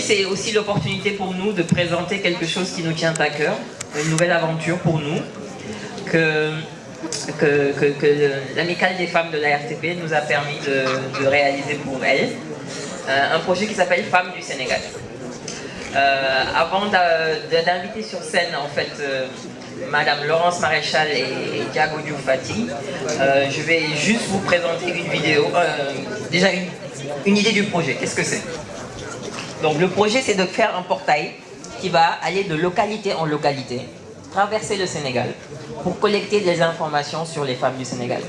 c'est aussi l'opportunité pour nous de présenter quelque chose qui nous tient à cœur, une nouvelle aventure pour nous, que l'Amicale des femmes de la RTP nous a permis de réaliser pour elle. Un projet qui s'appelle Femmes du Sénégal. Avant d'inviter sur scène en fait Madame Laurence Maréchal et Diago Diouf Fati, je vais juste vous présenter une vidéo, déjà une idée du projet. Qu'est-ce que c'est? Donc le projet, c'est de faire un portail qui va aller de localité en localité, traverser le Sénégal pour collecter des informations sur les femmes du Sénégal,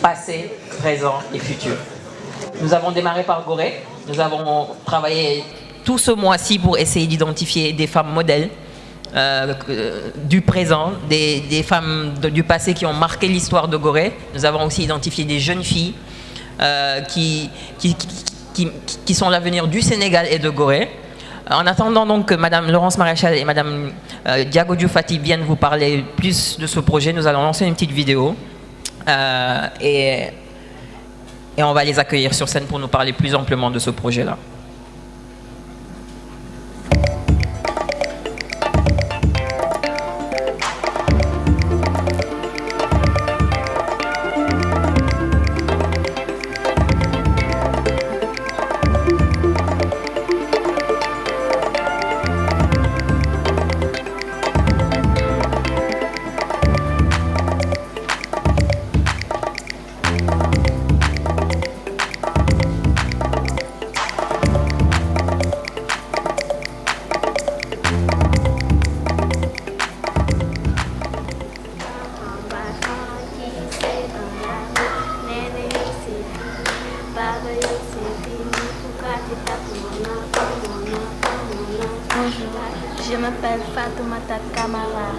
passé, présent et futur. Nous avons démarré par Gorée. Nous avons travaillé tout ce mois-ci pour essayer d'identifier des femmes modèles du présent, des femmes du passé qui ont marqué l'histoire de Gorée. Nous avons aussi identifié des jeunes filles qui sont l'avenir du Sénégal et de Gorée. En attendant donc que Madame Laurence Maréchal et Madame Diago Diouf Fati viennent vous parler plus de ce projet, nous allons lancer une petite vidéo et on va les accueillir sur scène pour nous parler plus amplement de ce projet-là. Je m'appelle Fatoumata Kamara,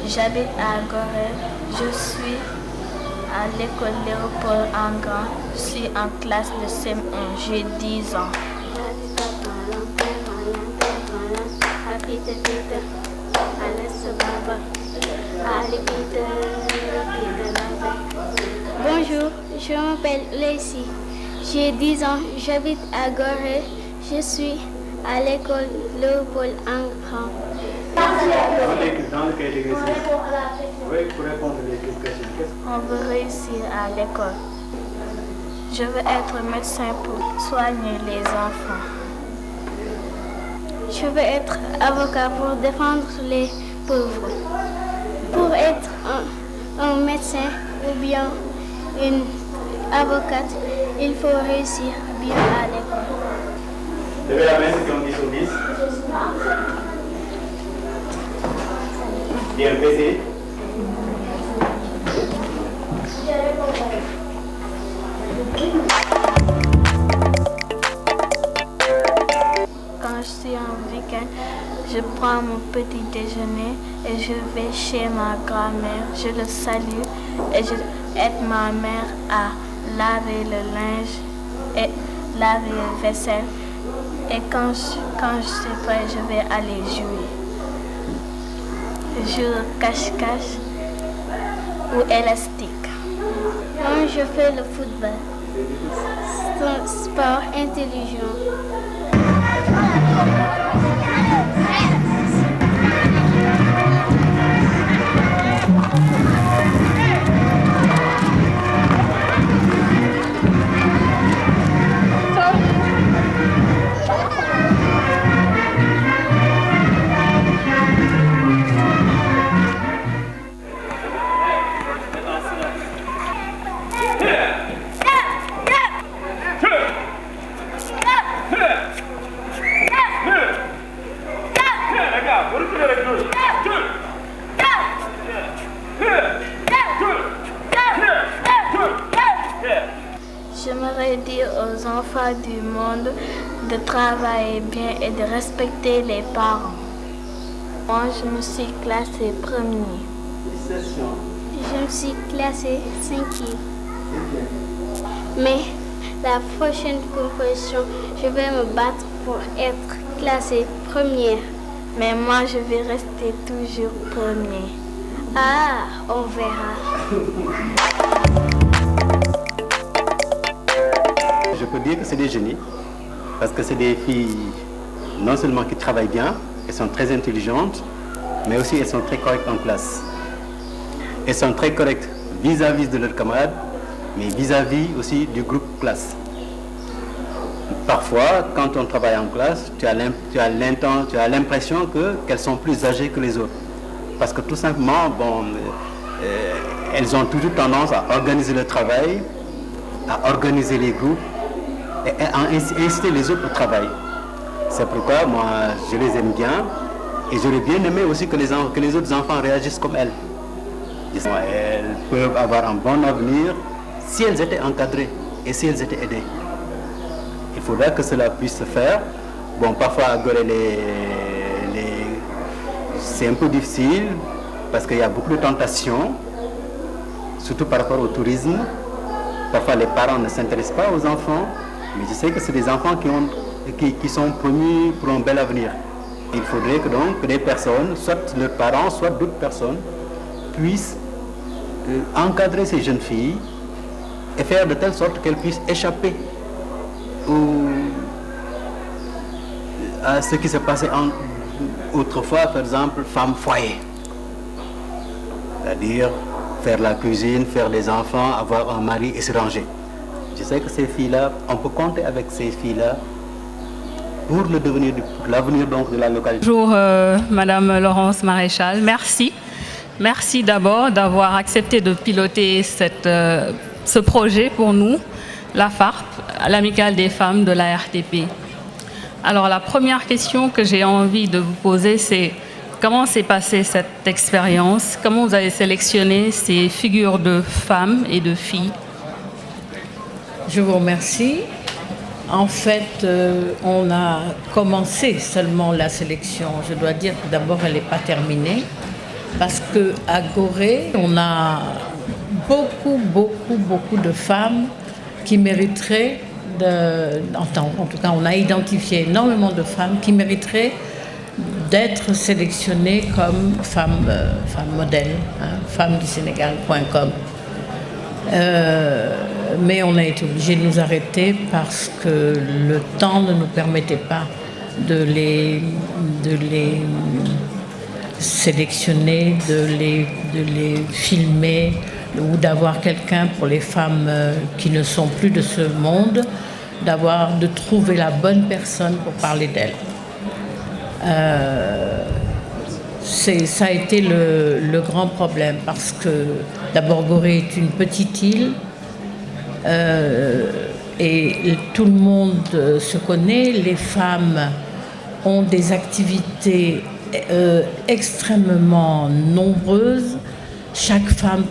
j'habite à Gorée, je suis à l'école Léopold Angan, je suis en classe de CM1, j'ai 10 ans. Bonjour, je m'appelle Lacey, j'ai 10 ans, j'habite à Gorée, je suis à l'école Léopold Angan. Dans le cahier d'exercice, pour répondre à questions. On veut réussir à l'école. Je veux être médecin pour soigner les enfants. Je veux être avocat pour défendre les pauvres. Pour être un médecin ou bien une avocate, il faut réussir bien à l'école. Levez la main ceux qui ont 10 sur 10. Bien baissé. Quand je suis en week-end, je prends mon petit déjeuner et je vais chez ma grand-mère. Je le salue et je aide ma mère à laver le linge et laver la vaisselle. Et quand je suis prêt, je vais aller jouer. Je joue cache-cache ou élastique. Moi, je fais le football. C'est un sport intelligent. J'aimerais dire aux enfants du monde de travailler bien et de respecter les parents. Moi, je me suis classée premier. Je me suis classée 5e. Mais la prochaine compétition, je vais me battre pour être classée première. Mais moi, je vais rester toujours premier. Ah, on verra. Je peux dire que c'est des génies, parce que c'est des filles non seulement qui travaillent bien, elles sont très intelligentes, mais aussi elles sont très correctes en classe. Elles sont très correctes vis-à-vis de leurs camarades, mais vis-à-vis aussi du groupe classe. Parfois, quand on travaille en classe, tu as l'impression qu'elles sont plus âgées que les autres. Parce que tout simplement, elles ont toujours tendance à organiser le travail, à organiser les groupes et à inciter les autres au travail. C'est pourquoi moi, je les aime bien et j'aurais bien aimé aussi que les autres enfants réagissent comme elles. Elles peuvent avoir un bon avenir si elles étaient encadrées et si elles étaient aidées. Il faudra que cela puisse se faire. Bon, parfois à Gorée, c'est un peu difficile parce qu'il y a beaucoup de tentations, surtout par rapport au tourisme. Parfois les parents ne s'intéressent pas aux enfants, mais je sais que c'est des enfants qui sont promis pour un bel avenir. Il faudrait que des personnes, soit leurs parents, soit d'autres personnes, puissent encadrer ces jeunes filles et faire de telle sorte qu'elles puissent échapper à ce qui se passait autrefois, par exemple, femme foyer. C'est-à-dire faire la cuisine, faire des enfants, avoir un mari et se ranger. Je sais que ces filles-là, on peut compter avec ces filles-là pour l'avenir donc de la localité. Bonjour Madame Laurence Maréchal, merci. Merci d'abord d'avoir accepté de piloter ce projet pour nous, la FARP, l'Amicale des femmes de la RTP. Alors la première question que j'ai envie de vous poser, c'est comment s'est passée cette expérience? Comment vous avez sélectionné ces figures de femmes et de filles? Je vous remercie. En fait, on a commencé seulement la sélection. Je dois dire que d'abord, elle n'est pas terminée. Parce qu'à Gorée, on a beaucoup de femmes qui mériteraient, en tout cas, on a identifié énormément de femmes qui mériteraient d'être sélectionnées comme femmes modèles, femmesdusénégal.com. Mais on a été obligé de nous arrêter parce que le temps ne nous permettait pas de les sélectionner, de les filmer ou d'avoir quelqu'un pour les femmes qui ne sont plus de ce monde, de trouver la bonne personne pour parler d'elles. Ça a été le grand problème parce que d'abord Gorée est une petite île et tout le monde se connaît. Les femmes ont des activités extrêmement nombreuses. Chaque femme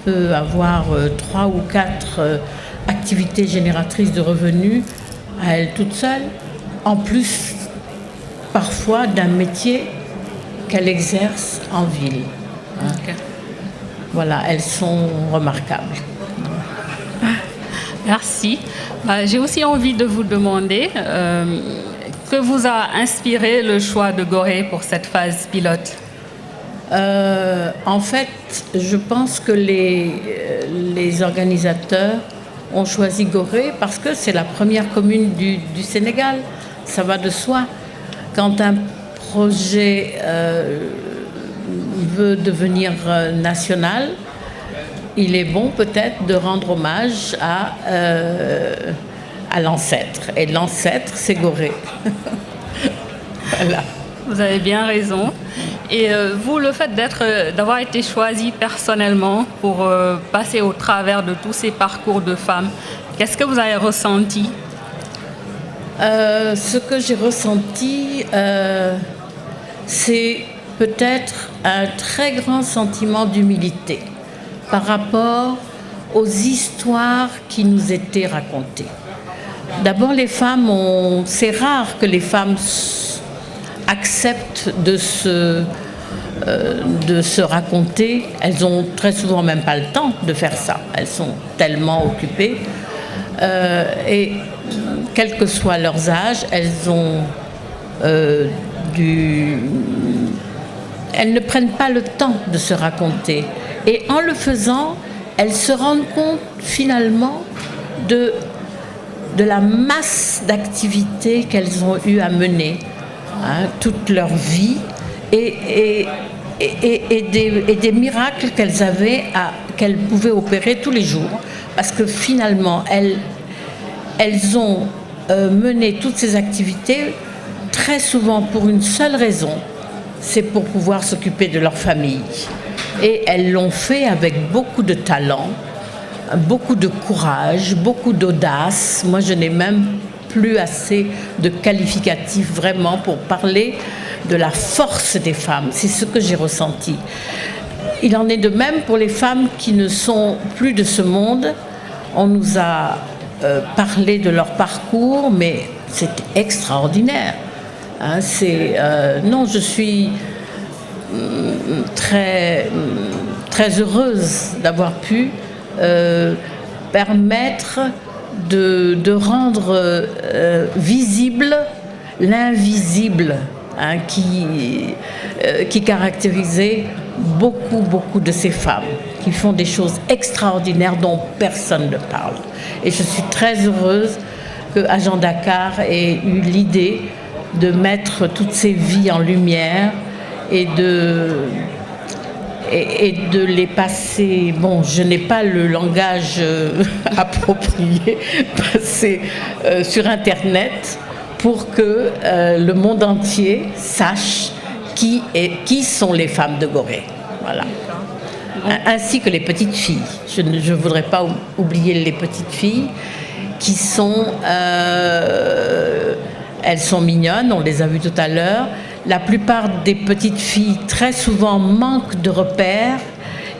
peut avoir 3 ou 4 activités génératrices de revenus à elle toute seule, en plus parfois d'un métier qu'elle exerce en ville. Okay. Voilà, elles sont remarquables. Merci. J'ai aussi envie de vous demander que vous a inspiré le choix de Gorée pour cette phase pilote? En fait, je pense que les organisateurs ont choisi Gorée parce que c'est la première commune du Sénégal. Ça va de soi. Quand un projet veut devenir national, il est bon peut-être de rendre hommage à l'ancêtre. Et l'ancêtre, c'est Gorée. Voilà. Vous avez bien raison. Et vous, le fait d'avoir été choisi personnellement pour passer au travers de tous ces parcours de femmes, qu'est-ce que vous avez ressenti? Ce que j'ai ressenti, c'est peut-être un très grand sentiment d'humilité par rapport aux histoires qui nous étaient racontées. D'abord, les femmes c'est rare que les femmes acceptent de se raconter. Elles ont très souvent même pas le temps de faire ça. Elles sont tellement occupées. Et quel que soit leurs âges, elles ne prennent pas le temps de se raconter. Et en le faisant, elles se rendent compte finalement de la masse d'activités qu'elles ont eu à mener toute leur vie et des miracles qu'elles pouvaient opérer tous les jours, parce que finalement elles ont mené toutes ces activités très souvent pour une seule raison, c'est pour pouvoir s'occuper de leur famille. Et elles l'ont fait avec beaucoup de talent, beaucoup de courage, beaucoup d'audace. Moi, je n'ai même plus assez de qualificatifs vraiment pour parler de la force des femmes. C'est ce que j'ai ressenti. Il en est de même pour les femmes qui ne sont plus de ce monde. On nous a parlé de leur parcours, mais c'est extraordinaire. Non, je suis très, très heureuse d'avoir pu permettre de rendre visible l'invisible qui caractérisait beaucoup de ces femmes qui font des choses extraordinaires dont personne ne parle. Et je suis très heureuse que Agent Dakar ait eu l'idée de mettre toutes ces vies en lumière et de les passer, bon, je n'ai pas le langage approprié, passer sur Internet pour que le monde entier sache qui sont les femmes de Gorée. Voilà. Ainsi que les petites filles. Je ne voudrais pas oublier les petites filles qui sont... elles sont mignonnes, on les a vues tout à l'heure. La plupart des petites filles, très souvent, manquent de repères.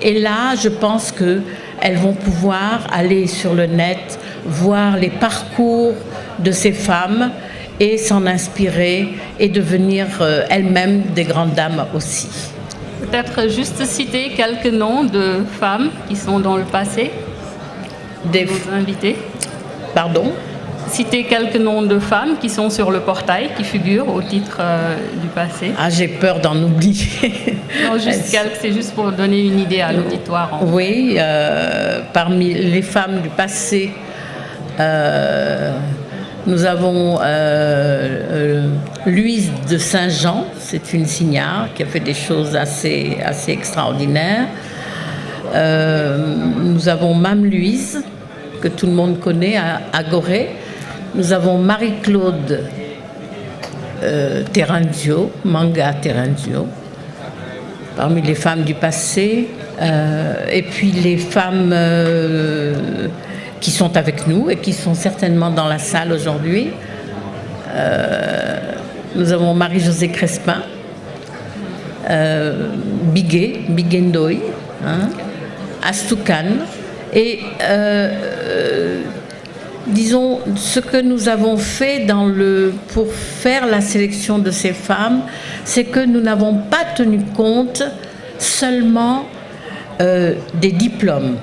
Et là, je pense qu'elles vont pouvoir aller sur le net, voir les parcours de ces femmes et s'en inspirer et devenir elles-mêmes des grandes dames aussi. Peut-être juste citer quelques noms de femmes qui sont dans le passé, vos invités. Pardon ? Citer quelques noms de femmes qui sont sur le portail, qui figurent au titre du passé. Ah, j'ai peur d'en oublier. Non, juste quelques, c'est juste pour donner une idée à l'auditoire. Oui, parmi les femmes du passé, nous avons Louise de Saint-Jean, c'est une signare qui a fait des choses assez extraordinaires. Nous avons Mame Louise, que tout le monde connaît à Gorée. Nous avons Marie-Claude Terenzio, Manga Terenzio, parmi les femmes du passé. Et puis les femmes qui sont avec nous et qui sont certainement dans la salle aujourd'hui. Nous avons Marie-Josée Crespin, Bigué Ndoye, Astoukan. Et disons, ce que nous avons fait pour faire la sélection de ces femmes, c'est que nous n'avons pas tenu compte seulement des diplômes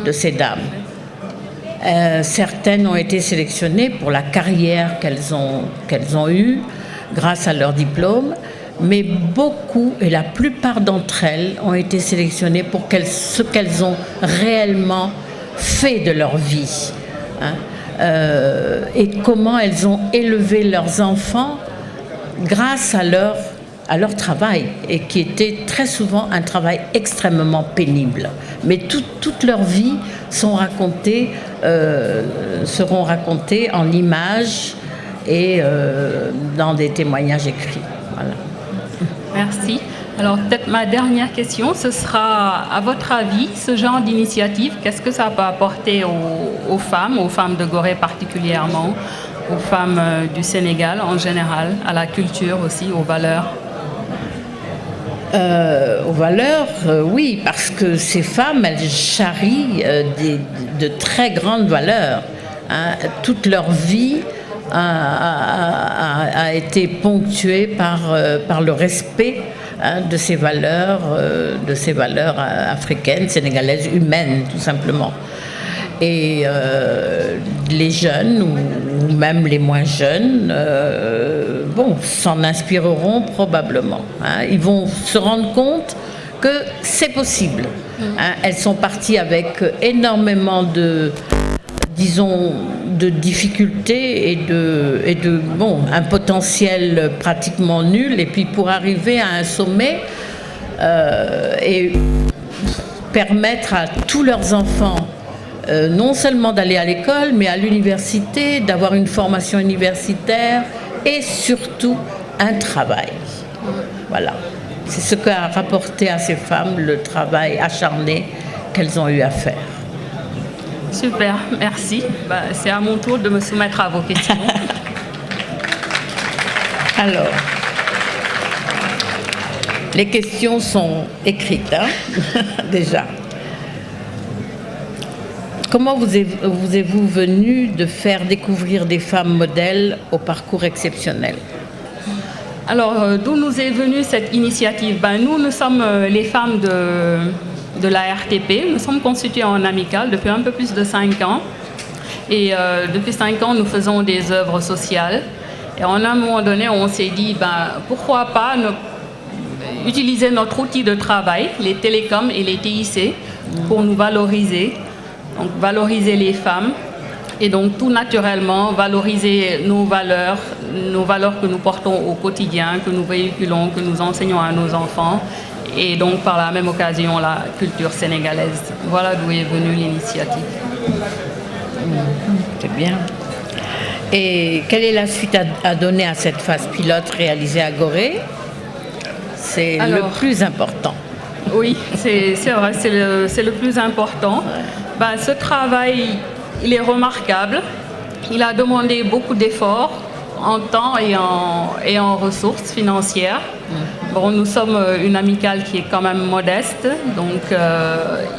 de ces dames. Certaines ont été sélectionnées pour la carrière qu'elles ont eue grâce à leur diplôme, mais beaucoup, et la plupart d'entre elles, ont été sélectionnées pour ce qu'elles ont réellement fait de leur vie. Et comment elles ont élevé leurs enfants grâce à leur travail, et qui était très souvent un travail extrêmement pénible. Mais toute leur vie seront racontées en images et dans des témoignages écrits. Voilà. Merci. Alors peut-être ma dernière question, ce sera, à votre avis, ce genre d'initiative, qu'est-ce que ça peut apporter aux femmes de Gorée particulièrement, aux femmes du Sénégal en général, à la culture aussi, aux valeurs? Aux valeurs, oui, parce que ces femmes, elles charrient de très grandes valeurs. Toute leur vie a été ponctuée par le respect de ces valeurs africaines, sénégalaises, humaines, tout simplement. Et les jeunes, ou même les moins jeunes, s'en inspireront probablement. Ils vont se rendre compte que c'est possible. Elles sont parties avec énormément disons, de difficultés et de un potentiel pratiquement nul. Et puis pour arriver à un sommet et permettre à tous leurs enfants non seulement d'aller à l'école, mais à l'université, d'avoir une formation universitaire et surtout un travail. Voilà. C'est ce qu'a rapporté à ces femmes le travail acharné qu'elles ont eu à faire. Super, merci. C'est à mon tour de me soumettre à vos questions. Alors, les questions sont écrites, déjà. Comment vous êtes-vous venu de faire découvrir des femmes modèles au parcours exceptionnel? Alors, d'où nous est venue cette initiative? Nous sommes les femmes de la RTP. Nous sommes constituées en amicale depuis un peu plus de 5 ans. Et depuis 5 ans, nous faisons des œuvres sociales. Et à un moment donné, on s'est dit, pourquoi pas utiliser notre outil de travail, les télécoms et les TIC, pour nous valoriser. Donc, valoriser les femmes. Et donc, tout naturellement, valoriser nos valeurs que nous portons au quotidien, que nous véhiculons, que nous enseignons à nos enfants. Et donc, par la même occasion, la culture sénégalaise. Voilà d'où est venue l'initiative. C'est bien. Et quelle est la suite à donner à cette phase pilote réalisée à Gorée? C'est le plus important. Oui, c'est vrai, c'est le plus important. Ce travail, il est remarquable. Il a demandé beaucoup d'efforts en temps et en ressources financières. Nous sommes une amicale qui est quand même modeste, donc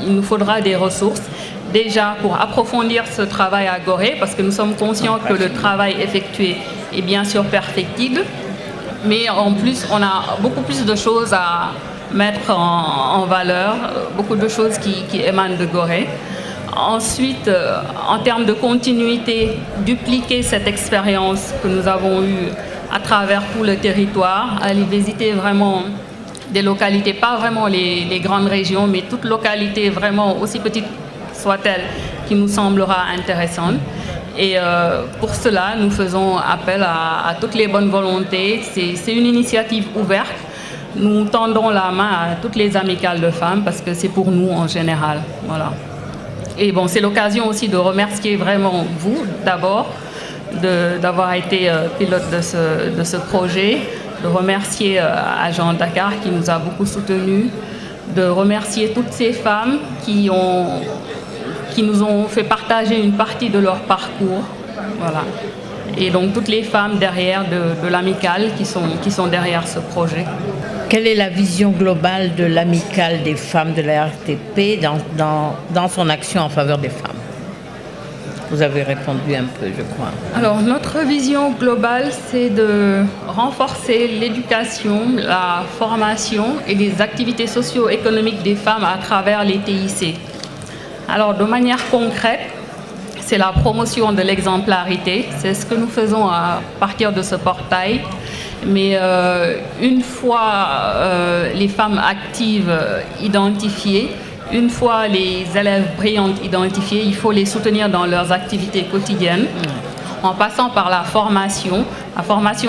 il nous faudra des ressources. Déjà pour approfondir ce travail à Gorée, parce que nous sommes conscients que le travail effectué est bien sûr perfectible, mais en plus on a beaucoup plus de choses à mettre en valeur, beaucoup de choses qui émanent de Gorée. Ensuite, en termes de continuité, dupliquer cette expérience que nous avons eue à travers tout le territoire, aller visiter vraiment des localités, pas vraiment les grandes régions, mais toute localité vraiment aussi petite soit-elle, qui nous semblera intéressante. Et pour cela, nous faisons appel à toutes les bonnes volontés. C'est une initiative ouverte. Nous tendons la main à toutes les amicales de femmes parce que c'est pour nous en général. Voilà. Et c'est l'occasion aussi de remercier vraiment vous, d'abord, d'avoir été pilote de ce projet, de remercier Agent Dakar qui nous a beaucoup soutenus, de remercier toutes ces femmes qui nous ont fait partager une partie de leur parcours. Voilà. Et donc toutes les femmes derrière de l'amicale qui sont derrière ce projet. Quelle est la vision globale de l'amicale des femmes de la RTP dans son action en faveur des femmes? Vous avez répondu un peu, je crois. Alors, notre vision globale, c'est de renforcer l'éducation, la formation et les activités socio-économiques des femmes à travers les TIC. Alors, de manière concrète, c'est la promotion de l'exemplarité. C'est ce que nous faisons à partir de ce portail. Mais une fois les femmes actives identifiées, une fois les élèves brillantes identifiés, il faut les soutenir dans leurs activités quotidiennes en passant par la formation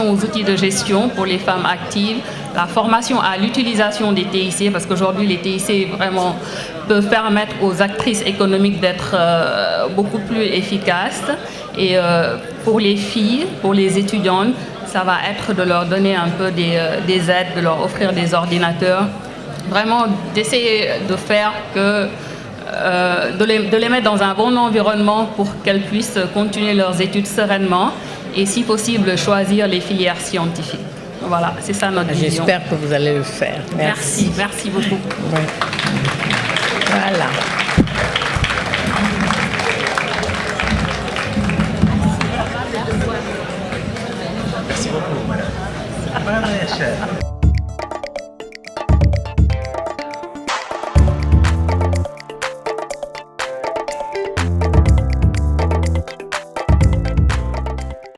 aux outils de gestion pour les femmes actives, la formation à l'utilisation des TIC, parce qu'aujourd'hui les TIC vraiment peuvent permettre aux actrices économiques d'être beaucoup plus efficaces. Et pour les filles, pour les étudiantes, ça va être de leur donner un peu des aides, de leur offrir des ordinateurs. Vraiment d'essayer de faire de les mettre dans un bon environnement pour qu'elles puissent continuer leurs études sereinement et si possible choisir les filières scientifiques. Voilà, c'est ça notre vision. J'espère que vous allez le faire. Merci. Merci beaucoup. Oui. Voilà. Merci beaucoup, madame. Madame Rachel.